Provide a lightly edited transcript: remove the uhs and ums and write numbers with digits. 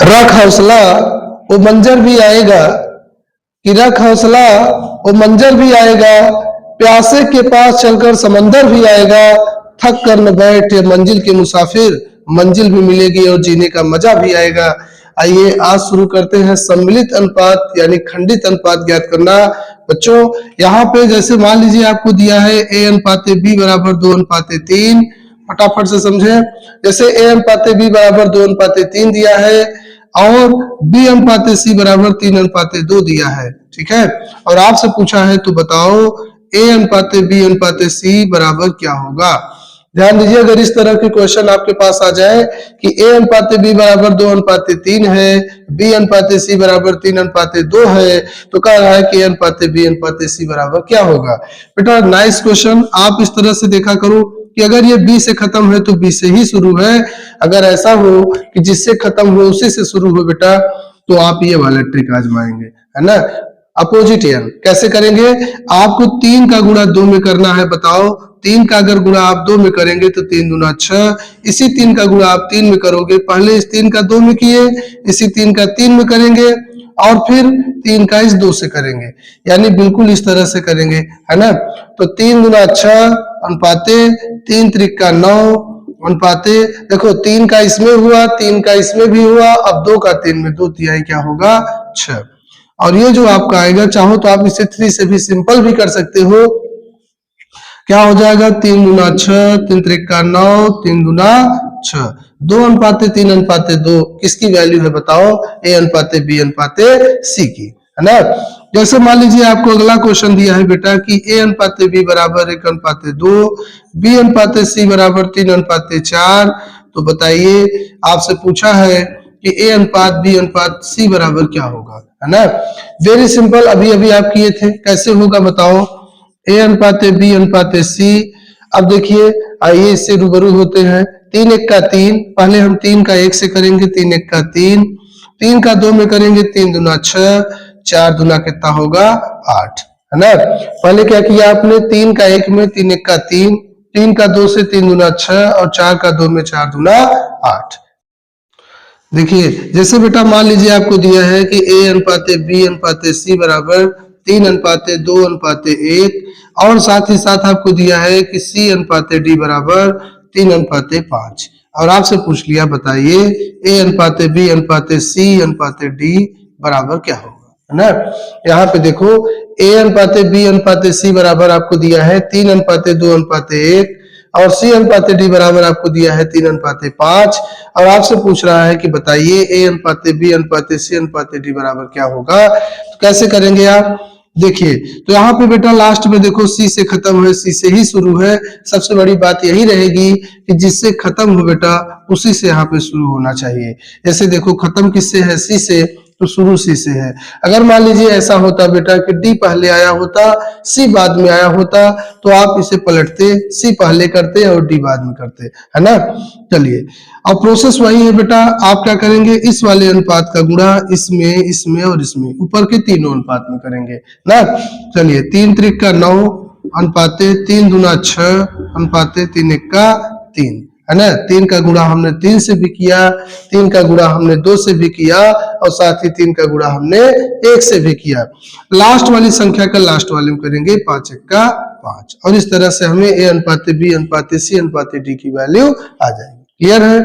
रख हौसला वो मंजर भी आएगा, कि रख हौसला वो मंजर भी आएगा, प्यासे के पास चलकर समंदर भी आएगा, थक कर न बैठे मंजिल के मुसाफिर, मंजिल भी मिलेगी और जीने का मजा भी आएगा। आइए आज शुरू करते हैं सम्मिलित अनुपात यानी खंडित अनुपात ज्ञात करना। बच्चों यहाँ पे जैसे मान लीजिए आपको दिया है a अनुपात b बराबर 2 अनुपात 3, फटाफट से समझे। जैसे a अनुपात b बराबर 2 अनुपात 3 दिया है और b अनुपात c बराबर 3 अनुपात 2 दिया है, ठीक है। और आपसे पूछा है तो बताओ a अनुपात b अनुपात c बराबर क्या होगा। ध्यान दीजिए, अगर इस तरह के क्वेश्चन आपके पास आ जाए कि a अनुपात b बराबर 2 अनुपात 3 है, b अनुपात c बराबर 3 अनुपात 2 है, तो कह रहा है कि a अनुपात b अनुपात c बराबर क्या होगा। बेटा नाइस क्वेश्चन, आप इस तरह से देखा करो कि अगर ये b से खत्म है तो b से ही शुरू है, अगर ऐसा हो कि जिससे खत्म हो उसी से शुरू हो बेटा, तो आप ये वाला ट्रिक आजमाएंगे, है ना। अपोजिट एन कैसे करेंगे, आपको 3 का गुणा 2 में करना है। बताओ 3 का अगर गुणा आप 2 में करेंगे तो 3 दूना 6, इसी 3 का गुणा आप 3 में करोगे, पहले इस 3 का 2 में किए, इसी 3 का 3 में करेंगे और फिर 3 का इस 2 से करेंगे, यानी बिल्कुल इस तरह से करेंगे, है ना। तो 3 दूना 6 अनुपाते 3 त्रिक का 9 अनुपाते, देखो 3 का इसमें हुआ, 3 का इसमें भी हुआ, अब 2 का 3 में 2 तिहाई क्या होगा 6। और ये जो आपका आएगा, चाहो तो आप इसे 3 से भी सिंपल भी कर सकते हो, क्या हो जाएगा 3 गुना 6, 3 त्रिक का 9, 3 गुना 6, 2 अनुपात 3 अनुपात 2 किसकी वैल्यू है बताओ, a अनुपात b अनुपात c की, है ना। जैसे मान लीजिए आपको अगला क्वेश्चन दिया है बेटा कि a अनुपात b बराबर 1 अनुपात 2, b अनुपात c बराबर 3 अनुपात 4, तो बताइए आपसे पूछा है कि a अनुपात b अनुपात c बराबर क्या होगा, है ना। वेरी सिंपल, अभी अभी आप किए थे, कैसे होगा बताओ, a अनुपात b अनुपात c। अब देखिए आइए इससे रूबरू होते हैं, 3 1 का 3, पहले हम 3 का 1 से करेंगे, 3 1 का 3, 3 का 2 में करेंगे, 3 दूना 6, 4 दूना कितना होगा 8, है ना। पहले क्या किया आपने, 3 का 1 में 3 1 का 3, 3 का 2 से 3 दूना 6 और 4 का 2 में 4 दूना 8। देखिए जैसे बेटा मान लीजिए आपको दिया है कि a अनुपात b अनुपात c बराबर 3 अनुपात 2 अनुपात 1 और साथ ही साथ आपको दिया है कि c अनुपात d बराबर 3 अनुपात 5, और आपसे पूछ लिया बताइए a अनुपात b अनुपात c अनुपात d बराबर क्या होगा, है ना। यहाँ पे देखो a अनुपात b अनुपात c बराबर आपको दिया है 3 अनुपात 2 अनुपात 1 और c अनुपात d बराबर आपको दिया है 3 अनुपात 5, और आपसे पूछ रहा है कि बताइए a अनुपात b अनुपात c अनुपात d बराबर क्या होगा। तो कैसे करेंगे आप, देखिए तो यहाँ पे बेटा लास्ट में देखो c से खत्म है, c से ही शुरू है, सबसे बड़ी बात यही रहेगी कि जिससे खत्म हो बेटा उसी से यहाँ पे शुरू होना चाहिए। जैसे देखो खत्म किससे है, c से, तो शुरू सी से है। अगर मान लीजिए ऐसा होता बेटा कि डी पहले आया होता, सी बाद में आया होता, तो आप इसे पलटते, सी पहले करते और डी बाद में करते, है ना। चलिए अब प्रोसेस वही है बेटा, आप क्या करेंगे, इस वाले अनुपात का गुणा इसमें, इसमें और इसमें, ऊपर के तीनों अनुपात में करेंगे ना। चलिए 3 त्रिक का 9 अनुपाते 3 दूना 6 अनुपाते 3 1 का 3, है ना। 3 का गुणा हमने 3 से भी किया, 3 का गुणा हमने 2 से भी किया और साथ ही 3 का गुणा हमने 1 से भी किया। लास्ट वाली संख्या का लास्ट वाले में करेंगे 5 1 का 5, और इस तरह से हमें a अनुपात b अनुपात c अनुपात d की वैल्यू आ जाएगी। क्लियर है।